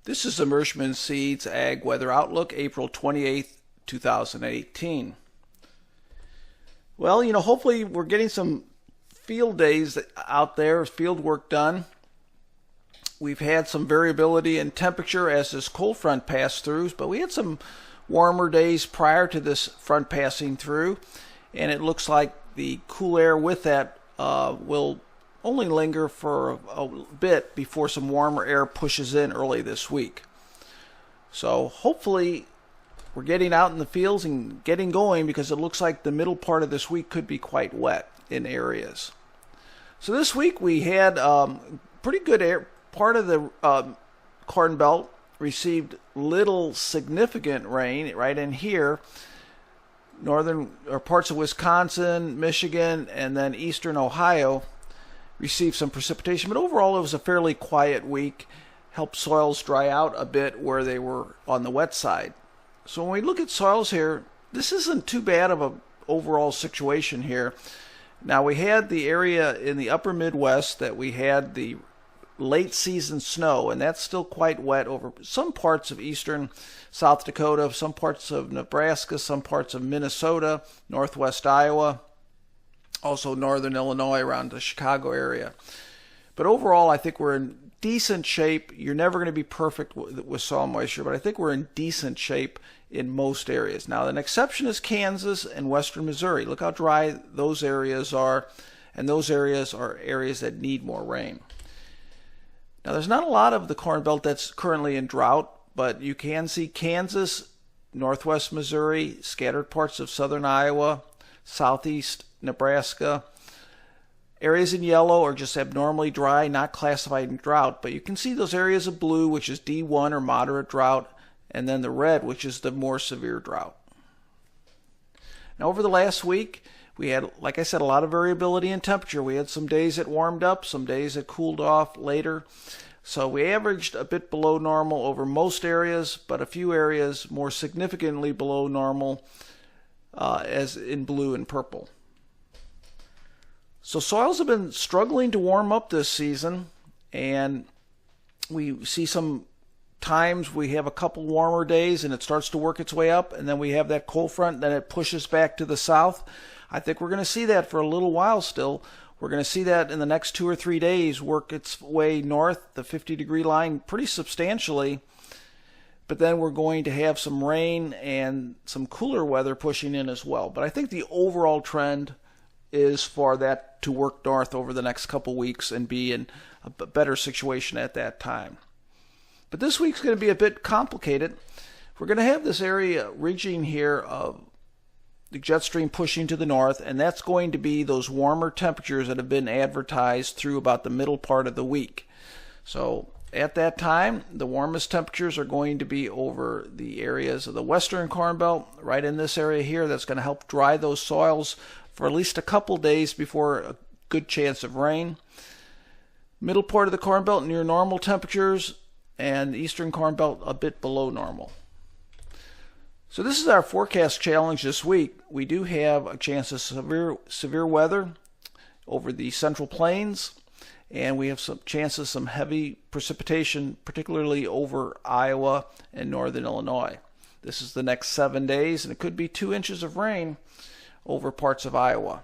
This is the Merschman Seeds Ag Weather Outlook, April 28th, 2018. Well, hopefully we're getting some field days out there, field work done. We've had some variability in temperature as this cold front passed through, but we had some warmer days prior to this front passing through, and it looks like the cool air with that will only linger for a bit before some warmer air pushes in early this week. So hopefully we're getting out in the fields and getting going, because it looks like the middle part of this week could be quite wet in areas. So this week we had pretty good air. Part of the Corn Belt received little significant rain right in here. Northern or parts of Wisconsin, Michigan, and then eastern Ohio received some precipitation, but overall it was a fairly quiet week. Helped soils dry out a bit where they were on the wet side. So when we look at soils here, this isn't too bad of an overall situation here. Now we had the area in the upper Midwest that we had the late season snow, and that's still quite wet over some parts of eastern South Dakota, some parts of Nebraska, some parts of Minnesota, northwest Iowa, also northern Illinois around the Chicago area. But overall, I think we're in decent shape. You're never going to be perfect with soil moisture, but I think we're in decent shape in most areas. Now, an exception is Kansas and western Missouri. Look how dry those areas are, and those areas are areas that need more rain. Now, there's not a lot of the Corn Belt that's currently in drought, but you can see Kansas, northwest Missouri, scattered parts of southern Iowa, southeast Nebraska. Areas in yellow are just abnormally dry, not classified in drought, but you can see those areas of blue, which is D1 or moderate drought, and then the red, which is the more severe drought. Now, over the last week, we had, like I said, a lot of variability in temperature. We had some days that warmed up, some days that cooled off later. So we averaged a bit below normal over most areas, but a few areas more significantly below normal, as in blue and purple. So soils have been struggling to warm up this season, and we see some times we have a couple warmer days and it starts to work its way up, and then we have that cold front, then it pushes back to the south. I think we're going to see that for a little while still. We're going to see that in the next 2 or 3 days work its way north, the 50-degree line, pretty substantially. But then we're going to have some rain and some cooler weather pushing in as well. But I think the overall trend is for that to work north over the next couple weeks and be in a better situation at that time. But this week's going to be a bit complicated. We're going to have this area ridging here of the jet stream pushing to the north, and that's going to be those warmer temperatures that have been advertised through about the middle part of the week. So at that time, the warmest temperatures are going to be over the areas of the western Corn Belt, right in this area here. That's going to help dry those soils for at least a couple days before a good chance of rain. Middle part of the Corn Belt near normal temperatures, and the eastern Corn Belt a bit below normal. So this is our forecast challenge this week. We do have a chance of severe weather over the central plains, and we have some chances, some heavy precipitation, particularly over Iowa and northern Illinois. This is the next 7 days, and it could be 2 inches of rain over parts of Iowa.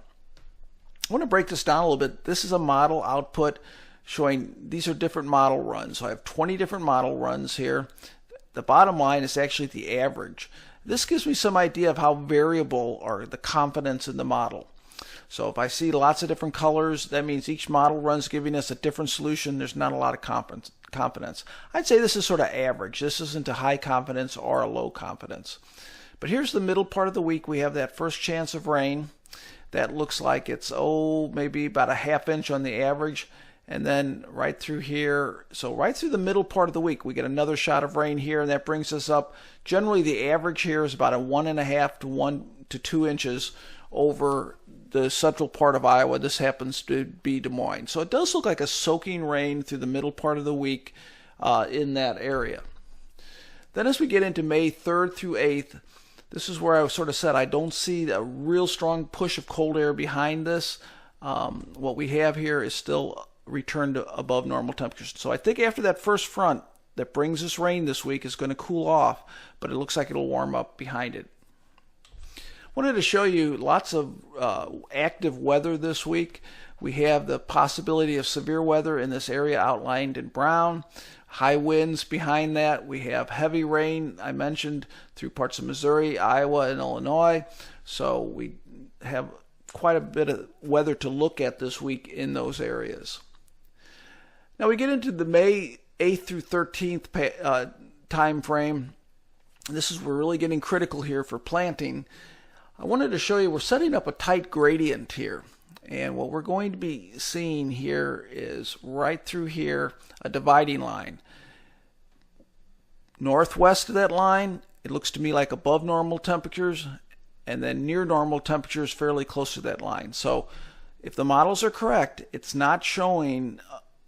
I want to break this down a little bit. This is a model output showing these are different model runs. So I have 20 different model runs here. The bottom line is actually the average. This gives me some idea of how variable are the confidence in the model. So if I see lots of different colors, that means each model run's giving us a different solution. There's not a lot of confidence. I'd say this is sort of average. This isn't a high confidence or a low confidence. But here's the middle part of the week. We have that first chance of rain. That looks like it's, maybe about a ½ inch on the average. And then right through here, so right through the middle part of the week, we get another shot of rain here, and that brings us up. Generally, the average here is about a 1.5 to 1 to 2 inches over the central part of Iowa. This happens to be Des Moines. So it does look like a soaking rain through the middle part of the week in that area. Then as we get into May 3rd through 8th, this is where I sort of said I don't see a real strong push of cold air behind this. What we have here is still return to above normal temperatures. So I think after that first front that brings us rain this week is going to cool off, but it looks like it'll warm up behind it. Wanted to show you lots of active weather this week. We have the possibility of severe weather in this area outlined in brown. High winds behind that. We have heavy rain, I mentioned, through parts of Missouri, Iowa, and Illinois. So we have quite a bit of weather to look at this week in those areas. Now we get into the May 8th through 13th time frame. This is, we're really getting critical here for planting. I wanted to show you we're setting up a tight gradient here. And what we're going to be seeing here is right through here, a dividing line. Northwest of that line, it looks to me like above normal temperatures, and then near normal temperatures fairly close to that line. So if the models are correct, it's not showing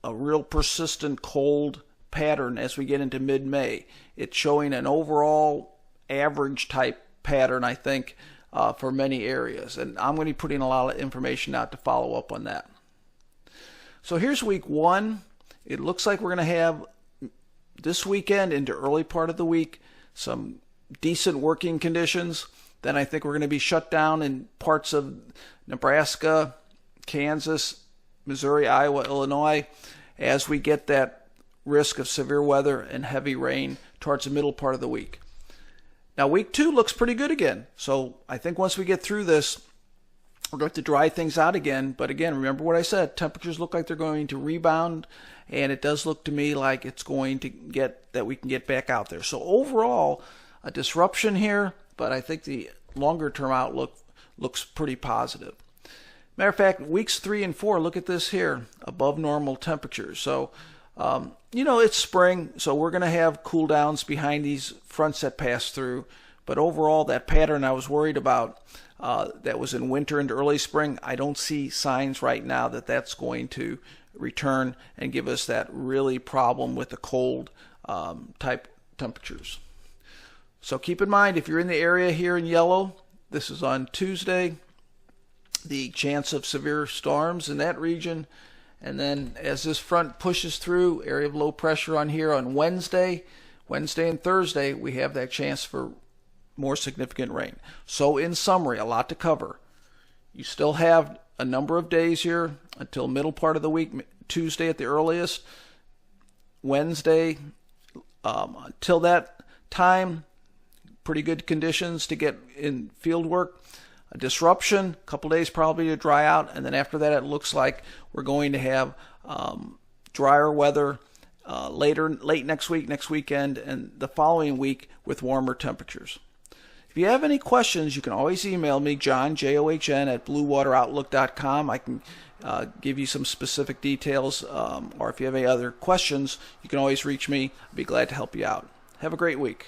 a real persistent cold pattern as we get into mid-May. It's showing an overall average type pattern, I think, for many areas. And I'm going to be putting a lot of information out to follow up on that. So here's week 1. It looks like we're going to have this weekend into early part of the week some decent working conditions. Then I think we're going to be shut down in parts of Nebraska, Kansas, Missouri, Iowa, Illinois as we get that risk of severe weather and heavy rain towards the middle part of the week. Now week 2 looks pretty good again. So I think once we get through this, we're going to dry things out again. But again, remember what I said, temperatures look like they're going to rebound, and it does look to me like it's going to get that we can get back out there. So overall, a disruption here, but I think the longer term outlook looks pretty positive. Matter of fact, weeks 3 and 4, look at this here, above normal temperatures. So it's spring, so we're going to have cool downs behind these fronts that pass through. But overall, that pattern I was worried about that was in winter into early spring, I don't see signs right now that that's going to return and give us that really problem with the cold type temperatures. So keep in mind, if you're in the area here in yellow, this is on Tuesday, the chance of severe storms in that region. And then as this front pushes through, area of low pressure on here on Wednesday and Thursday, we have that chance for more significant rain. So in summary, a lot to cover. You still have a number of days here until middle part of the week, Tuesday at the earliest, Wednesday. Until that time, pretty good conditions to get in field work. A disruption, a couple days probably to dry out, and then after that it looks like we're going to have drier weather late next weekend, and the following week with warmer temperatures. If you have any questions, you can always email me, John, John, at bluewateroutlook.com. I can give you some specific details, or if you have any other questions, you can always reach me. I'd be glad to help you out. Have a great week.